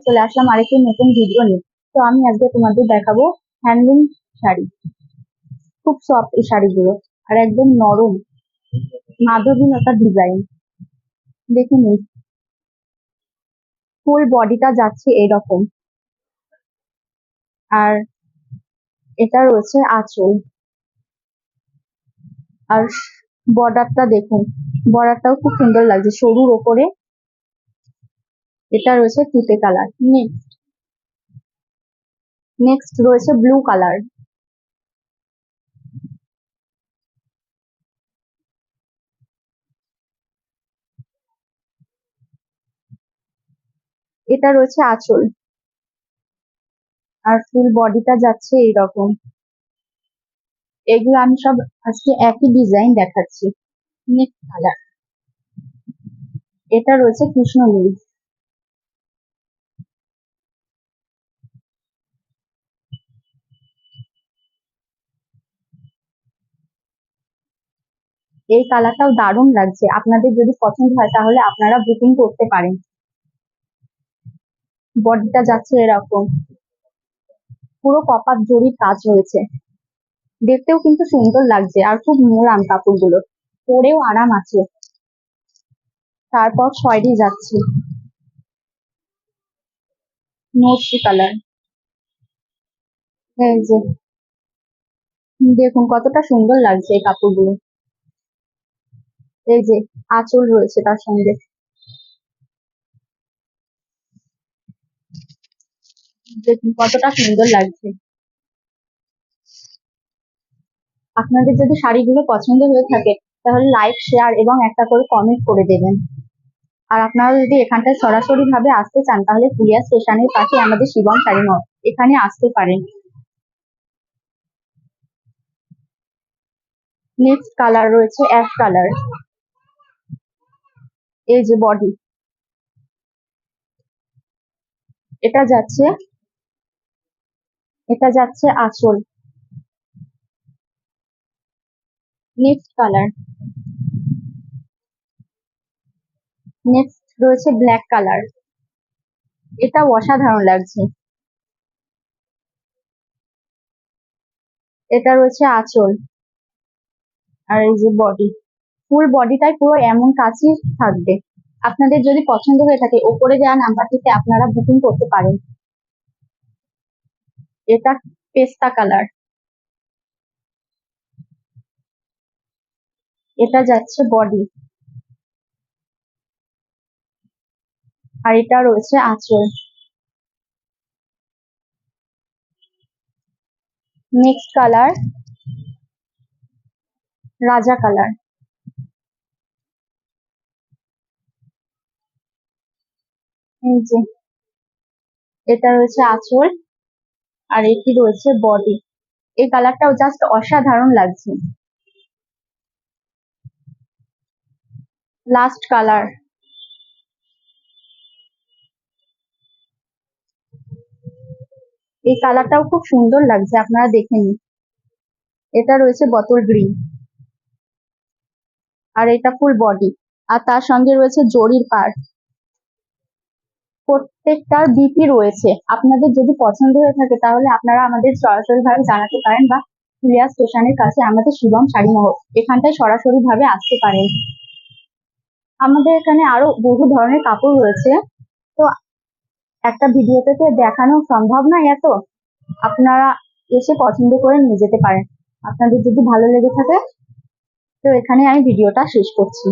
চলে আসলাম আরেকটি নতুন ভিডিও নিয়ে। তো আমি আজকে তোমাদের দেখাবো হ্যান্ডলুম শাড়ি। খুব সফট এই শাড়িগুলো, আর একদম নরম মাধবীলতা ডিজাইন। দেখে নিন, ফুল বডিটা যাচ্ছে এরকম, আর এটা রয়েছে আঁচল। আর বর্ডারটা দেখুন, বর্ডারটাও খুব সুন্দর লাগছে সরুর ওপরে। এটা রয়েছে তুতে কালার। নেক্সট রয়েছে ব্লু কালার। এটা রয়েছে আঁচল, আর ফুল বডিটা যাচ্ছে এইরকম। এগুলো আমি সব আজকে একই ডিজাইন দেখাচ্ছি। নেক্সট কালার, এটা রয়েছে কৃষ্ণনীল। এই কালারটাও দারুণ লাগছে, আপনাদের যদি পছন্দ হয় তাহলে আপনারা বুকিং করতে পারেন। বডিটা যাচ্ছে এরকম, পুরো কপার জরির কাজ রয়েছে, দেখতেও কিন্তু সুন্দর লাগছে, আর খুব মোলায়েম কাপড়গুলো, পরেও আরাম আছে। তারপর খয়েরি যাচ্ছে, নস্যি কালার। এই যে দেখুন কতটা সুন্দর লাগছে এই কাপড়গুলো। এই যে আঁচল রয়েছে তার সঙ্গে, দেখুন কতটা সুন্দর লাগছে। আপনাদের যদি শাড়িগুলো পছন্দ হয়ে থাকে তাহলে লাইক, শেয়ার এবং একটা করে কমেন্ট করে দেবেন। আর আপনারা যদি এখানটায় সরাসরি ভাবে আসতে চান তাহলে ফুলিয়া স্টেশনের পাশে আমাদের শিবম শাড়ি মল, এখানে আসতে পারেন। নেক্সট কালার রয়েছে অ্যাশ কালার। এই যে বডি, এটা যাচ্ছে, এটা যাচ্ছে আঁচল। নেক্সট কালার, নেক্সট রয়েছে ব্ল্যাক কালার। এটা অসাধারণ লাগছে। এটা রয়েছে আঁচল, আর এই যে বডি, ফুল বডিটাই পুরো এমন কাজই থাকবে। আপনাদের যদি পছন্দ হয়ে থাকে ওপরে দেওয়া নাম্বারটিতে আপনারা বুকিং করতে পারেন। এটা পেস্তা কালার। এটা যাচ্ছে বডি, আর এটা রয়েছে আঁচল। নেক্সট কালার রাজা কালার। এই যে এটা রয়েছে আঁচল, আর এটি রয়েছে বডি। এই কালারটাও জাস্ট অসাধারণ লাগছে। লাস্ট কালার, এই কালারটাও খুব সুন্দর লাগছে, আপনারা দেখে নিন। এটা রয়েছে বটল গ্রিন, আর এটা ফুল বডি, আর তার সঙ্গে রয়েছে জরির পাড়। প্রত্যেকটার বিপি রয়েছে। আপনাদের যদি পছন্দ হয়ে থাকে তাহলে আপনারা আমাদের সরাসরি ভাবে জানাতে পারেন, বা ফুলিয়া স্টেশনের কাছে আমাদের শিবম শাড়ি মহল, এখানটায় সরাসরি ভাবে আসতে পারেন। আমাদের এখানে আরো বহু ধরনের কাপড় রয়েছে, তো একটা ভিডিওতে তো দেখানো সম্ভব নয় এত। আপনারা এসে পছন্দ করে নিয়ে যেতে পারেন। আপনাদের যদি ভালো লেগে থাকে তো এখানে আমি ভিডিওটা শেষ করছি।